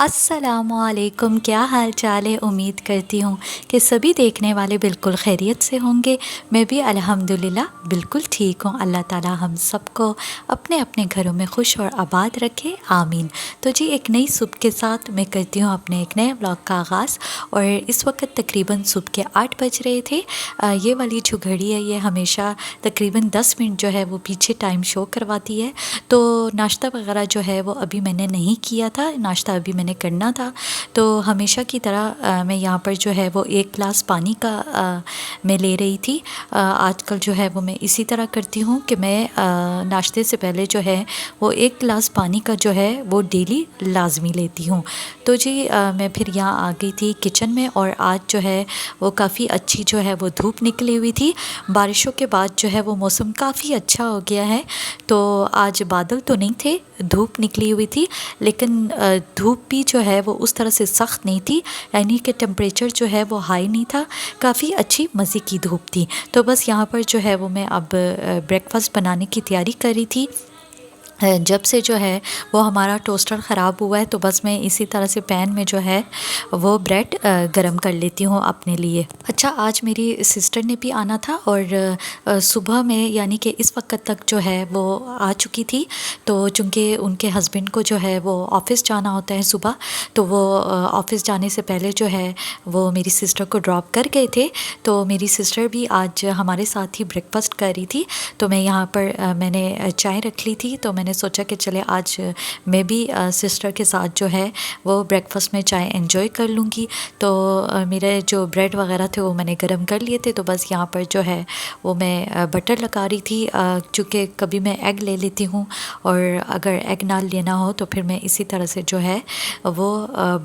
अस्सलामुअलैकुम, क्या हाल चाल है। उम्मीद करती हूँ कि सभी देखने वाले बिल्कुल खैरियत से होंगे। मैं भी अल्हम्दुलिल्लाह बिल्कुल ठीक हूँ। अल्लाह ताला हम सबको अपने अपने घरों में खुश और आबाद रखे, आमीन। तो जी, एक नई सुबह के साथ मैं करती हूँ अपने एक नए ब्लॉग का आगाज़। और इस वक्त तकरीबन सुबह के 8 बज रहे थे। ये वाली जो घड़ी है ये हमेशा तकरीबन 10 मिनट जो है वो पीछे टाइम शो करवाती है। तो नाश्ता वगैरह जो है वो अभी मैंने नहीं किया था, नाश्ता अभी मैंने करना था। तो हमेशा की तरह मैं यहाँ पर जो है वो एक गिलास पानी का मैं ले रही थी। आजकल जो है वो मैं इसी तरह करती हूँ कि मैं नाश्ते से पहले जो है वो एक गिलास पानी का जो है वो डेली लाजमी लेती हूँ। तो जी मैं फिर यहाँ आ गई थी किचन में, और आज जो है वो काफ़ी अच्छी जो है वो धूप निकली हुई थी। बारिशों के बाद जो है वो मौसम काफ़ी अच्छा हो गया है। तो आज बादल तो नहीं थे, धूप निकली हुई थी, लेकिन धूप भी जो है वो उस तरह से सख्त नहीं थी, यानी कि टेम्परेचर जो है वो हाई नहीं था। काफ़ी अच्छी मज़े की धूप थी। तो बस यहाँ पर जो है वो मैं अब ब्रेकफास्ट बनाने की तैयारी कर रही थी। जब से जो है वो हमारा टोस्टर ख़राब हुआ है, तो बस मैं इसी तरह से पैन में जो है वो ब्रेड गरम कर लेती हूँ अपने लिए। अच्छा, आज मेरी सिस्टर ने भी आना था, और सुबह में यानी कि इस वक्त तक जो है वो आ चुकी थी। तो चूँकि उनके हस्बैंड को जो है वो ऑफ़िस जाना होता है सुबह, तो वो ऑफ़िस जाने से पहले जो है वो मेरी सिस्टर को ड्रॉप कर गए थे। तो मेरी सिस्टर भी आज हमारे साथ ही ब्रेकफास्ट कर रही थी। तो मैं यहाँ पर मैंने चाय रख ली थी, तो मैंने सोचा कि चले आज मैं भी सिस्टर के साथ जो है वो ब्रेकफास्ट में चाय एंजॉय कर लूँगी। तो मेरे जो ब्रेड वगैरह थे वो मैंने गरम कर लिए थे। तो बस यहाँ पर जो है वो मैं बटर लगा रही थी, चूँकि कभी मैं एग ले लेती हूँ, और अगर एग ना लेना हो तो फिर मैं इसी तरह से जो है वो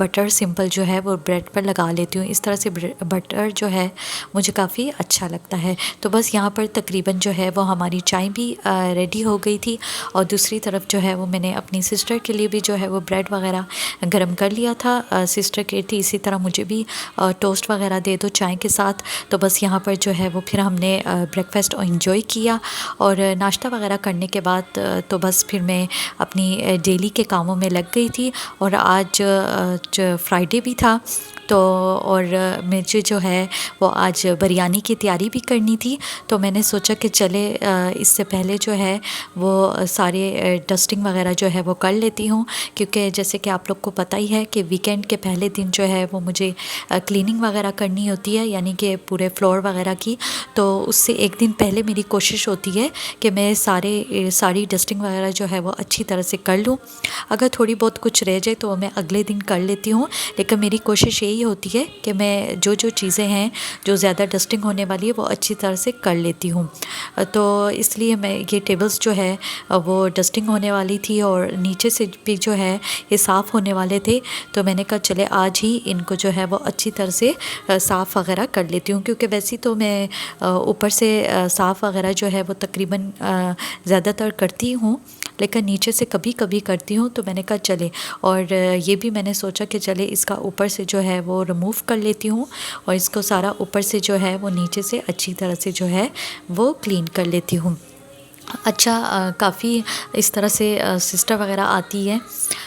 बटर सिंपल जो है वो ब्रेड पर लगा लेती हूँ। इस तरह से बटर जो है मुझे काफ़ी अच्छा लगता है। तो बस यहाँ पर तकरीबन जो है वो हमारी चाय भी रेडी हो गई थी, और दूसरी तरफ जो है वो मैंने अपनी सिस्टर के लिए भी जो है वो ब्रेड वगैरह गरम कर लिया था। सिस्टर कहती थी इसी तरह मुझे भी टोस्ट वगैरह दे दो चाय के साथ। तो बस यहाँ पर जो है वो फिर हमने ब्रेकफास्ट एंजॉय किया, और नाश्ता वगैरह करने के बाद तो बस फिर मैं अपनी डेली के कामों में लग गई थी। और आज फ्राइडे भी था, तो और मुझे जो है वो आज बिरयानी की तैयारी भी करनी थी। तो मैंने सोचा कि चले इससे पहले जो है वो सारे डस्टिंग वगैरह जो है वो कर लेती हूँ, क्योंकि जैसे कि आप लोग को पता ही है कि वीकेंड के पहले दिन जो है वो मुझे क्लीनिंग वगैरह करनी होती है, यानी कि पूरे फ्लोर वगैरह की। तो उससे एक दिन पहले मेरी कोशिश होती है कि मैं सारी डस्टिंग वगैरह जो है वो अच्छी तरह से कर लूँ। अगर थोड़ी बहुत कुछ रह जाए तो मैं अगले दिन कर लेती हूँ, लेकिन मेरी कोशिश यही होती है कि मैं जो चीज़ें हैं जो ज़्यादा डस्टिंग होने वाली है वो अच्छी तरह से कर लेती हूँ। तो इसलिए मैं ये टेबल्स जो है वो डस्टिंग होने वाली थी, और नीचे से भी जो है ये साफ़ होने वाले थे। तो मैंने कहा चले आज ही इनको जो है वो अच्छी तरह से साफ़ वगैरह कर लेती हूँ, क्योंकि वैसे तो मैं ऊपर से साफ़ वगैरह जो है वो तकरीबन ज़्यादातर करती हूँ, लेकिन नीचे से कभी कभी करती हूँ। तो मैंने कहा चले, और ये भी मैंने सोचा कि चले इसका ऊपर से जो है वो रिमूव कर लेती हूँ, और इसको सारा ऊपर से जो है वो नीचे से अच्छी तरह से जो है वो क्लीन कर लेती हूँ। अच्छा, काफ़ी इस तरह से सिस्टर वगैरह आती है,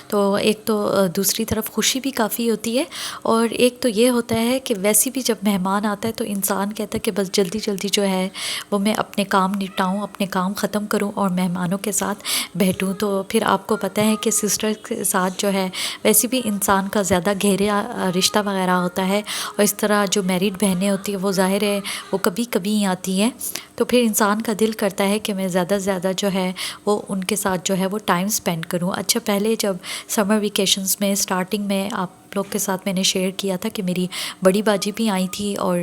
तो एक तो दूसरी तरफ खुशी भी काफ़ी होती है, और एक तो ये होता है कि वैसे भी जब मेहमान आता है तो इंसान कहता है कि बस जल्दी जल्दी जो है वो मैं अपने काम निपटाऊँ, अपने काम ख़त्म करूँ और मेहमानों के साथ बैठूँ। तो फिर आपको पता है कि सिस्टर के साथ जो है वैसे भी इंसान का ज़्यादा गहरा रिश्ता वगैरह होता है, और इस तरह जो मैरिड बहनें होती है वो ज़ाहिर है वो कभी कभी ही आती हैं। तो फिर इंसान का दिल करता है कि मैं ज़्यादा से ज़्यादा जो है वो उनके साथ जो है वो टाइम स्पेंड करूँ। अच्छा, पहले जब समर वेकेशंस में स्टार्टिंग में आप लोग के साथ मैंने शेयर किया था कि मेरी बड़ी बाजी भी आई थी, और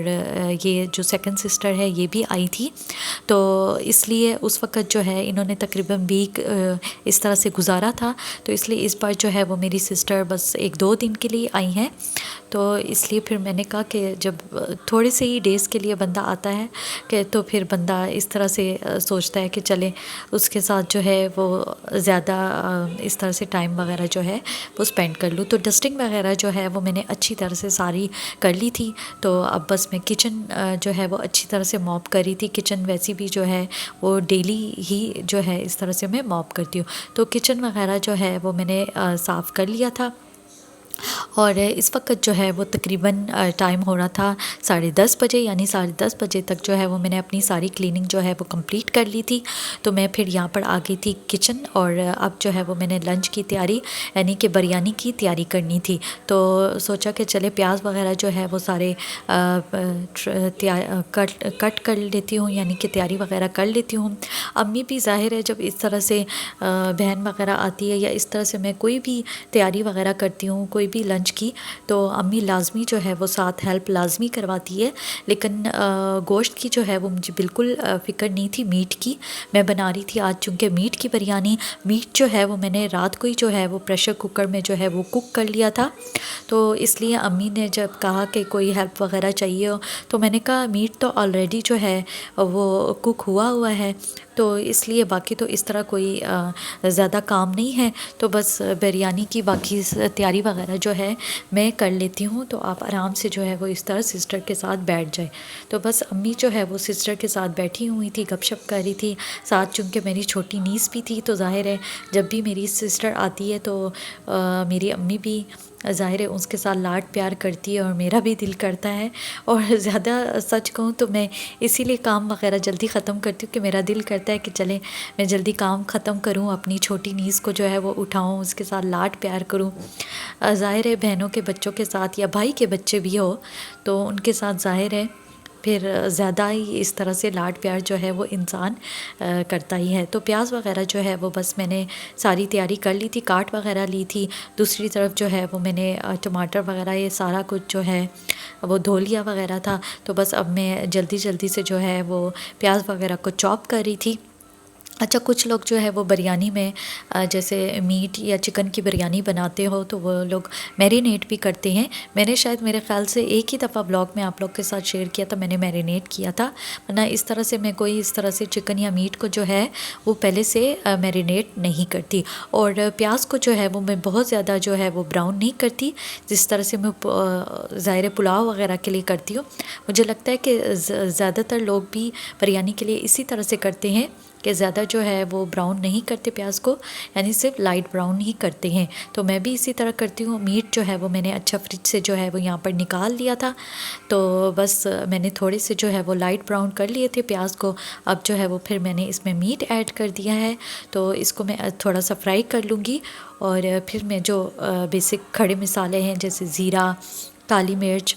ये जो सेकंड सिस्टर है ये भी आई थी। तो इसलिए उस वक़्त जो है इन्होंने तकरीबन वीक इस तरह से गुजारा था। तो इसलिए इस बार जो है वो मेरी सिस्टर बस 1-2 दिन के लिए आई हैं। तो इसलिए फिर मैंने कहा कि जब थोड़े से ही डेज़ के लिए बंदा आता है कि तो फिर बंदा इस तरह से सोचता है कि चले उसके साथ जो है वो ज़्यादा इस तरह से टाइम वगैरह जो है वो स्पेंड कर लूँ। तो डस्टिंग वगैरह जो है वो मैंने अच्छी तरह से सारी कर ली थी। तो अब बस मैं किचन जो है वो अच्छी तरह से मॉप कर रही थी। किचन वैसी भी जो है वो डेली ही जो है इस तरह से मैं मॉप करती हूँ। तो किचन वगैरह जो है वो मैंने साफ़ कर लिया था। और इस वक्त जो है वो तकरीबन टाइम हो रहा था 10:30 बजे, यानी 10:30 बजे तक जो है वो मैंने अपनी सारी क्लीनिंग जो है वो कंप्लीट कर ली थी। तो मैं फिर यहाँ पर आ गई थी किचन, और अब जो है वो मैंने लंच की तैयारी यानी कि बिरयानी की तैयारी करनी थी। तो सोचा कि चले प्याज वगैरह जो है वो सारे कट कर लेती हूँ, यानी कि तैयारी वगैरह कर लेती हूँ। अम्मी भी ज़ाहिर है जब इस तरह से बहन वगैरह आती है या इस तरह से मैं कोई भी तैयारी वगैरह करती हूँ कोई भी लंच की, तो अम्मी लाजमी जो है वो साथ हेल्प लाजमी करवाती है। लेकिन गोश्त की जो है वो मुझे बिल्कुल फ़िक्र नहीं थी। मीट की मैं बना रही थी आज, चूँकि मीट की बिरयानी, मीट जो है वो मैंने रात को ही जो है वो प्रेशर कुकर में जो है वो कुक कर लिया था। तो इसलिए अम्मी ने जब कहा कि कोई हेल्प वगैरह चाहिए हो, तो मैंने कहा मीट तो ऑलरेडी जो है वो कुक हुआ हुआ है, तो इसलिए बाकी तो इस तरह कोई ज़्यादा काम नहीं है। तो बस बिरयानी की बाकी तैयारी वगैरह जो है मैं कर लेती हूँ, तो आप आराम से जो है वो इस तरह सिस्टर के साथ बैठ जाए। तो बस अम्मी जो है वो सिस्टर के साथ बैठी हुई थी, गपशप कर रही थी साथ, चूँकि मेरी छोटी नीस भी थी। तो ज़ाहिर है जब भी मेरी सिस्टर आती है तो मेरी अम्मी भी ज़ाहिर है उसके साथ लाड प्यार करती है, और मेरा भी दिल करता है। और ज़्यादा सच कहूँ तो मैं इसीलिए काम वगैरह जल्दी ख़त्म करती हूँ कि मेरा दिल करता है कि चले मैं जल्दी काम ख़त्म करूँ, अपनी छोटी नीस को जो है वो उठाऊँ, उसके साथ लाड प्यार करूँ। ज़ाहिर है बहनों के बच्चों के साथ या भाई के बच्चे भी हो तो उनके साथ ज़ाहिर है फिर ज़्यादा ही इस तरह से लाड प्यार जो है वो इंसान करता ही है। तो प्याज वगैरह जो है वो बस मैंने सारी तैयारी कर ली थी, काट वगैरह ली थी। दूसरी तरफ जो है वो मैंने टमाटर वगैरह ये सारा कुछ जो है वो धो लिया वगैरह था। तो बस अब मैं जल्दी जल्दी से जो है वो प्याज वगैरह को चॉप कर रही थी। अच्छा, कुछ लोग जो है वो बिरयानी में जैसे मीट या चिकन की बिरयानी बनाते हो तो वो लोग मैरिनेट भी करते हैं। मैंने शायद मेरे ख़्याल से एक ही दफ़ा ब्लॉग में आप लोग के साथ शेयर किया था, मैंने मैरिनेट किया था, वरना इस तरह से मैं कोई इस तरह से चिकन या मीट को जो है वो पहले से मैरिनेट नहीं करती। और प्याज को जो है वो मैं बहुत ज़्यादा जो है वो ब्राउन नहीं करती, जिस तरह से मैं ज़ाहिर पुलाव वगैरह के लिए करती हूँ। मुझे लगता है कि ज़्यादातर लोग भी बिरयानी के लिए इसी तरह से करते हैं कि ज़्यादा जो है वो ब्राउन नहीं करते प्याज को, यानी सिर्फ लाइट ब्राउन ही करते हैं। तो मैं भी इसी तरह करती हूँ। मीट जो है वो मैंने अच्छा फ्रिज से जो है वो यहाँ पर निकाल लिया था, तो बस मैंने थोड़े से जो है वो लाइट ब्राउन कर लिए थे प्याज को। अब जो है वो फिर मैंने इसमें मीट ऐड कर दिया है, तो इसको मैं थोड़ा सा फ्राई कर लूँगी। और फिर मैं जो बेसिक खड़े मसाले हैं जैसे ज़ीरा, काली मिर्च,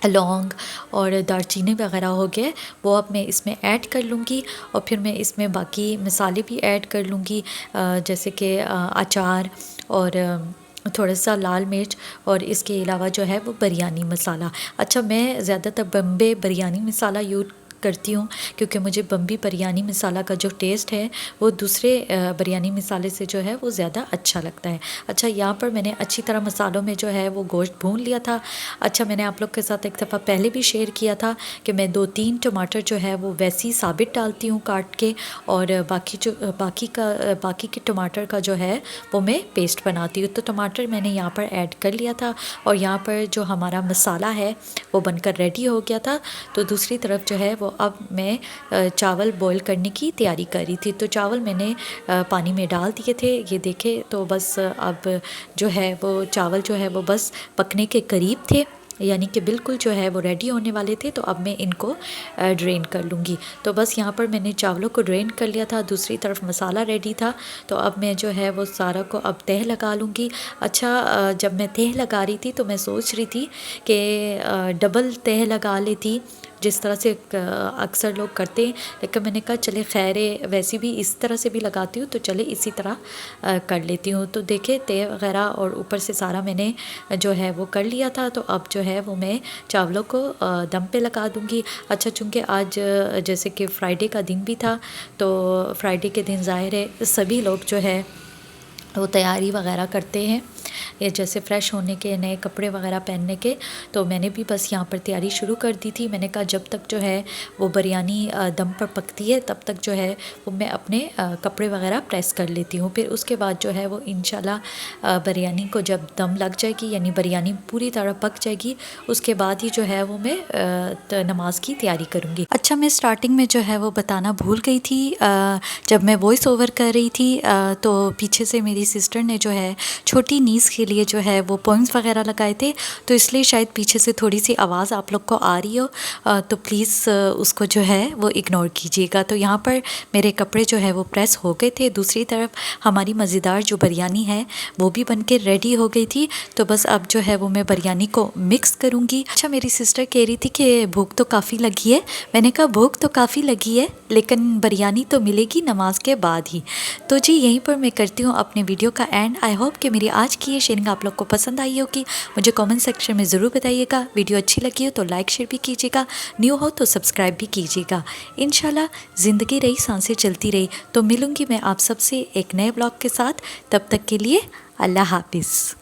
लौंग और दालचीनी वगैरह हो गए, वो अब मैं इसमें ऐड कर लूँगी। और फिर मैं इसमें बाकी मसाले भी ऐड कर लूँगी, जैसे कि अचार और थोड़ा सा लाल मिर्च, और इसके अलावा जो है वो बिरयानी मसाला। अच्छा, मैं ज़्यादातर बम्बे बिरयानी मसाला यूज़ करती हूँ, क्योंकि मुझे बम्बी बिरयानी मसाला का जो टेस्ट है वो दूसरे बिरयानी मसाले से जो है वो ज़्यादा अच्छा लगता है। अच्छा, यहाँ पर मैंने अच्छी तरह मसालों में जो है वो गोश्त भून लिया था। अच्छा, मैंने आप लोग के साथ एक दफ़ा पहले भी शेयर किया था कि मैं 2-3 टमाटर जो है वो वैसे ही साबित डालती हूँ काट के, और बाकी के टमाटर का जो है वो मैं पेस्ट बनाती हूँ। तो टमाटर मैंने यहाँ पर ऐड कर लिया था, और यहाँ पर जो हमारा मसाला है वो बनकर रेडी हो गया था। तो दूसरी तरफ जो है वो अब मैं चावल बॉईल करने की तैयारी कर रही थी। तो चावल मैंने पानी में डाल दिए थे, ये देखे। तो बस अब जो है वो चावल जो है वो बस पकने के करीब थे, यानी कि बिल्कुल जो है वो रेडी होने वाले थे। तो अब मैं इनको ड्रेन कर लूँगी। तो बस यहाँ पर मैंने चावलों को ड्रेन कर लिया था, दूसरी तरफ मसाला रेडी था। तो अब मैं जो है वो सारा को अब तह लगा लूँगी। अच्छा, जब मैं तह लगा रही थी तो मैं सोच रही थी कि डबल तह लगा लेती, जिस तरह से अक्सर लोग करते हैं, लेकिन मैंने कहा चले खैर वैसे भी इस तरह से भी लगाती हूँ तो चले इसी तरह कर लेती हूँ। तो देखे तह वगैरह और ऊपर से सारा मैंने जो है वो कर लिया था। तो अब जो है वो मैं चावलों को दम पे लगा दूँगी। अच्छा, चूँकि आज जैसे कि फ्राइडे का दिन भी था, तो फ्राइडे के दिन ज़ाहिर है सभी लोग जो है वो तैयारी वगैरह करते हैं, ये जैसे फ़्रेश होने के, नए कपड़े वगैरह पहनने के। तो मैंने भी बस यहाँ पर तैयारी शुरू कर दी थी। मैंने कहा जब तक जो है वो बिरयानी दम पर पकती है तब तक जो है वो मैं अपने कपड़े वगैरह प्रेस कर लेती हूँ। फिर उसके बाद जो है वो इंशाल्लाह बिरयानी को जब दम लग जाएगी, यानी बिरयानी पूरी तरह पक जाएगी, उसके बाद ही जो है वो मैं नमाज की तैयारी करूँगी। अच्छा, मैं स्टार्टिंग में जो है वो बताना भूल गई थी, जब मैं वॉइस ओवर कर रही थी तो पीछे से मेरी मेरी सिस्टर ने जो है छोटी नीस के लिए जो है वो पोइम्स वगैरह लगाए थे, तो इसलिए शायद पीछे से थोड़ी सी आवाज़ आप लोग को आ रही हो, तो प्लीज़ उसको जो है वो इग्नोर कीजिएगा। तो यहाँ पर मेरे कपड़े जो है वो प्रेस हो गए थे। दूसरी तरफ हमारी मज़ेदार जो बिरयानी है वो भी बन के रेडी हो गई थी। तो बस अब जो है वो मैं बिरयानी को मिक्स करूँगी। अच्छा, मेरी सिस्टर कह रही थी कि भूख तो काफ़ी लगी है। मैंने कहा भूख तो काफ़ी लगी है, लेकिन बिरयानी तो मिलेगी नमाज के बाद ही। तो जी यहीं पर मैं करती हूँ अपने वीडियो का एंड। आई होप कि मेरी आज की ये शेयरिंग आप लोग को पसंद आई होगी। मुझे कमेंट सेक्शन में ज़रूर बताइएगा। वीडियो अच्छी लगी हो तो लाइक शेयर भी कीजिएगा, न्यू हो तो सब्सक्राइब भी कीजिएगा। इंशाल्लाह ज़िंदगी रही, सांसें चलती रही, तो मिलूँगी मैं आप सबसे एक नए ब्लॉग के साथ। तब तक के लिए अल्लाह हाफिज़।